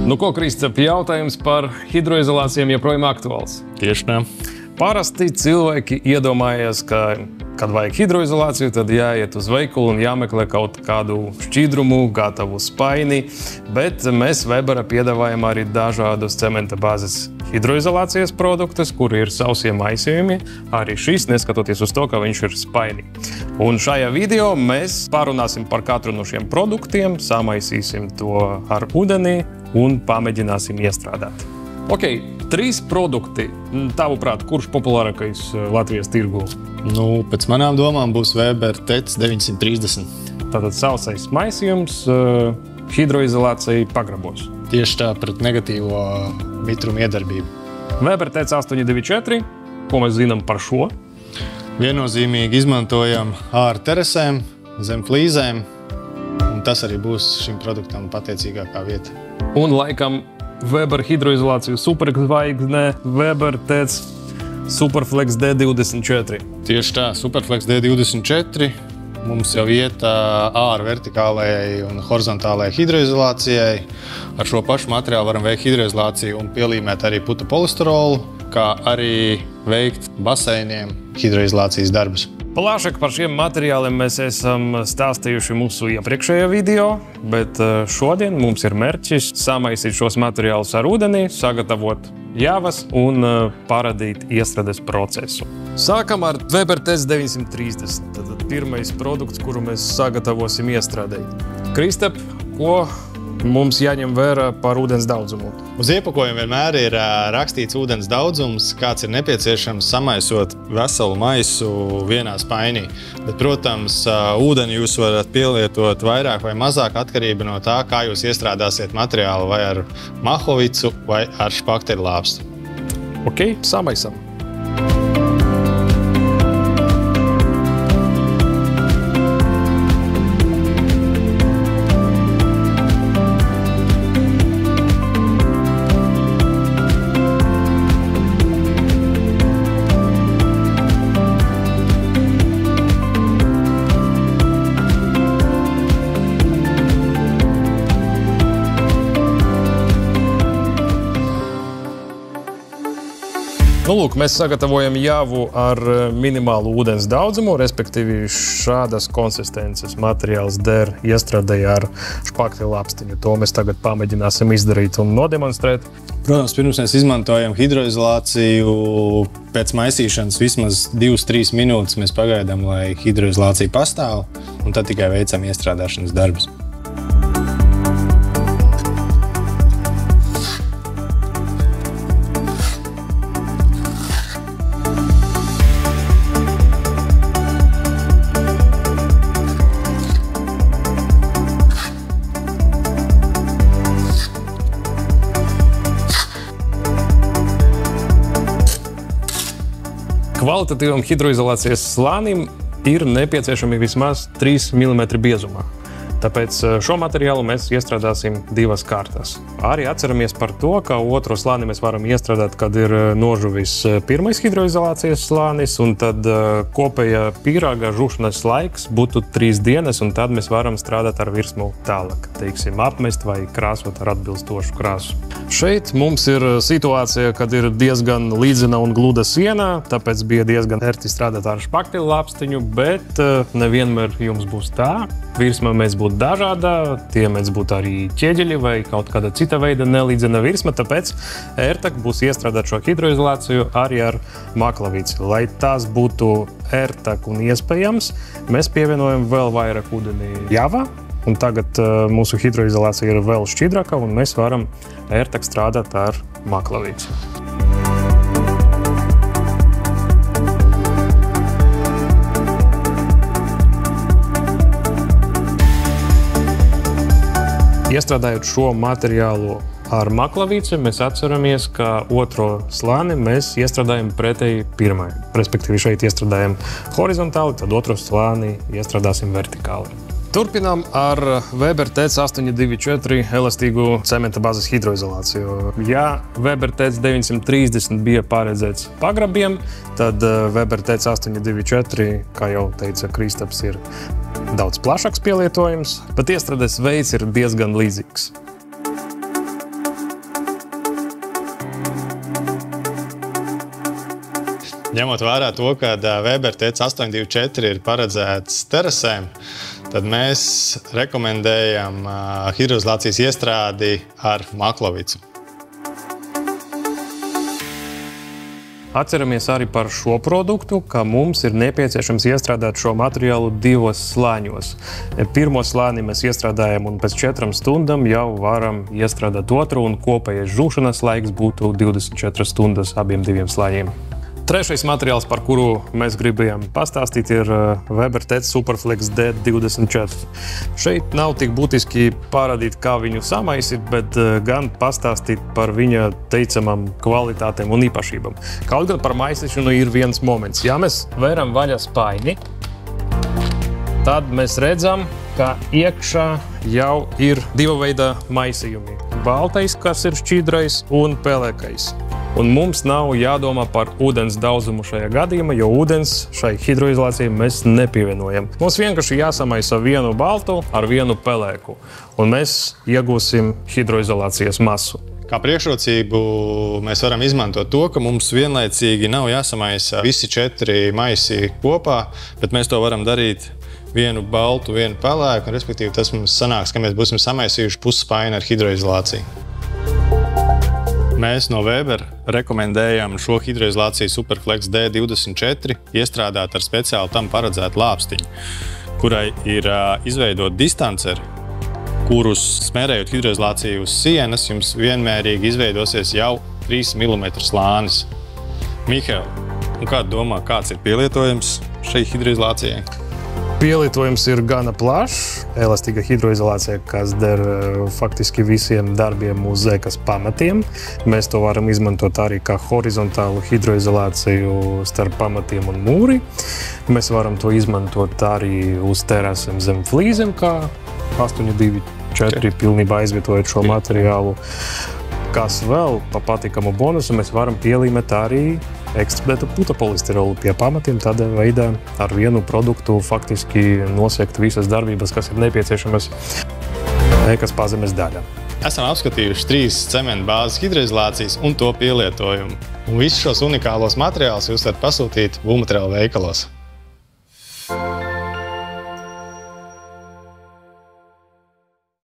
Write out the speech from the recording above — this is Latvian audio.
Nu ko, Kristap, jautājums par hidroizolācijām joprojām aktuāls. Tieši tā. Parasti cilvēki iedomājas, ka, kad vajag hidroizolāciju, tad jāiet uz veikalu un jāmeklē kaut kādu šķidrumu, gatavu spaini, bet mēs Webera piedāvājam arī dažādus cementa bāzes hidroizolācijas produktus, kuri ir sausie maisījumi. Arī šis, neskatoties uz to, ka viņš ir spaini. Un šajā video mēs parunāsim par katru no šiem produktiem, samaisīsim to ar ūdeni un pamēģināsim iestrādāt. Ok, 3 produkti. Tavuprāt, kurš populārākais Latvijas tirgū? Nu, pēc manām domām būs Weber TEC 930. Tātad sausais maisījums, hidroizolācija pagrabos. Tieši tā, pret negatīvo mitrumu iedarbību. Weber TEC 824. Ko mēs zinām par šo? Viennozīmīgi izmantojam ārā terasēm, zem flīzēm, un tas arī būs šim produktam pateicīgākā vieta. Un laikam Weber hidroizolāciju superzvaigzne, Weber TEC Superflex D24. Tieši tā, Superflex D24. Mums jau iet ārā vertikālajai un horizontālajai hidroizolācijai. Ar šo pašu materiālu varam veikt hidroizolāciju un pielīmēt arī putu polisterolu, kā arī veikt baseiniem hidroizolācijas darbus. Plašāk par šiem materiāliem mēs esam stāstījuši mūsu iepriekšējā video, bet šodien mums ir mērķis samaisīt šos materiālus ar ūdeni, sagatavot jāvas un parādīt iestrādes procesu. Sākam ar Weber TEC 930. Tad pirmais produkts, kuru mēs sagatavosim iestrādēji. Kristap, ko mums jāņem vērā par ūdens daudzumu? Uz iepakojuma vienmēr ir rakstīts ūdens daudzums, kāds ir nepieciešams samaisot veselu maisu vienā spainī. Bet, protams, ūdeni jūs varat pielietot vairāk vai mazāk atkarība no tā, kā jūs iestrādāsiet materiālu, vai ar mahlovicu vai ar špakteļlāpstu. Ok, samaisam. Nu, lūk, mēs sagatavojam jāvu ar minimālu ūdens daudzumu, respektīvi šādas konsistences materiāls der iestrādēji ar špakteļlāpstiņu. To mēs tagad pamēģināsim izdarīt un nodemonstrēt. Protams, pirms mēs izmantojam hidroizolāciju, pēc maisīšanas vismaz 2-3 minūtes mēs pagaidām, lai hidroizolācija pastāv, un tad tikai veicam iestrādāšanas darbus. Kvalitatīvam hidroizolācijas slānim ir nepieciešami vismaz 3 mm biezumā. Tāpēc šo materiālu mēs iestrādāsim 2 kārtās. Arī atceramies par to, ka otro slāni mēs varam iestrādāt, kad ir nožuvis pirmais hidroizolācijas slānis, un tad kopēja pīrāga žušanas laiks būtu 3 dienas, un tad mēs varam strādāt ar virsmu tālāk, teiksim, apmest vai krāsot ar atbilstošu krāsu. Šeit mums ir situācija, kad ir diezgan līdzena un gluda siena, tāpēc bija diezgan ērti strādāt ar špakteļlāpstiņu, bet nevienmēr jums būs tā. Virsma mēs būtu dažāda, tie mēs būtu arī ķieģeļi vai kaut kāda cita veida nelīdzena virsma, tāpēc ērtāk būs iestrādāt šo hidroizolāciju arī ar maklavīci. Lai tas būtu ērtāk un iespējams, mēs pievienojam vēl vairāk ūdeni jāvā, un tagad mūsu hidroizolācija ir vēl šķidrāka, un mēs varam ērtāk strādāt ar maklavīci. Iestrādājot šo materiālu ar maklavīci, mēs atceramies, ka otro slāni mēs iestrādājam pretēji pirmai. Respektīvi šeit iestrādājam horizontāli, tad otro slāni iestrādāsim vertikāli. Turpinām ar Weber TEC 824 elastīgu cementa bāzes hidroizolāciju. Ja Weber TEC 930 bija paredzēts pagrabiem, tad Weber TEC 824, kā jau teica Kristaps, ir daudz plašāks pielietojums, bet iestrādes veids ir diezgan līdzīgs. Ņemot vērā to, ka Weber TC824 ir paredzēts terasēm, tad mēs rekomendējam hidroizolācijas iestrādi ar maklovicu. Atceramies arī par šo produktu, ka mums ir nepieciešams iestrādāt šo materiālu 2 slāņos. Pirmo slāni mēs iestrādājam un pēc 4 stundām jau varam iestrādāt otru un kopējais žūšanas laiks būtu 24 stundas abiem 2 slāņiem. Trešais materiāls, par kuru mēs gribējām pastāstīt, ir Weber TEC Superflex D24. Šeit nav tik būtiski parādīt, kā viņu samaisīt, bet gan pastāstīt par viņa teicamām kvalitātēm un īpašībām. Kaut gan par maisīšanu ir viens moments. Ja mēs vēram vaļā spaini, tad mēs redzam, ka iekšā jau ir 2 veida maisījumi. Baltais, kas ir šķidrais, un pelēkais. Un mums nav jādomā par ūdens daudzumu šajā gadījumā, jo ūdens šai hidroizolācijai mēs nepievienojam. Mums vienkārši jāsamaisa vienu baltu ar vienu pelēku, un mēs iegūsim hidroizolācijas masu. Kā priekšrocību mēs varam izmantot to, ka mums vienlaicīgi nav jāsamaisa visi 4 maisi kopā, bet mēs to varam darīt vienu baltu, vienu pelēku, un respektīvi tas mums sanāks, ka mēs būsim samaisījuši pusspaini ar hidroizolāciju. Mēs no Weber rekomendējam šo hidroizolāciju Superflex D24 iestrādāt ar speciāli tam paredzētu lāpstiņu, kurai ir izveidot distanceri, kurus smērējot hidroizolāciju uz sienas, jums vienmērīgi izveidosies jau 3 mm slānis. Mihail, kāda domā, kāds ir pielietojums šai hidroizolācijai? Pielietojums ir gana plašs, elastīga hidroizolācija, kas der faktiski visiem darbiem uz ēkas pamatiem. Mēs to varam izmantot arī kā horizontālu hidroizolāciju starp pamatiem un mūri. Mēs varam to izmantot arī uz terasēm zem flīzēm, kā 824 pilnībā aizvietojot šo materiālu. Kas vēl pa patikamu bonusu, mēs varam pielīmēt arī ekstrudētu putapolistirolu pie pamatiem, tādā veidā ar vienu produktu faktiski nosegt visas darbības, kas ir nepieciešamas ēkas pazemes daļā. Esam apskatījuši 3 cementu bāzes hidroizolācijas un to pielietojumu. Un visus šos unikālos materiālus jūs varat pasūtīt Būvmateriālu veikalos.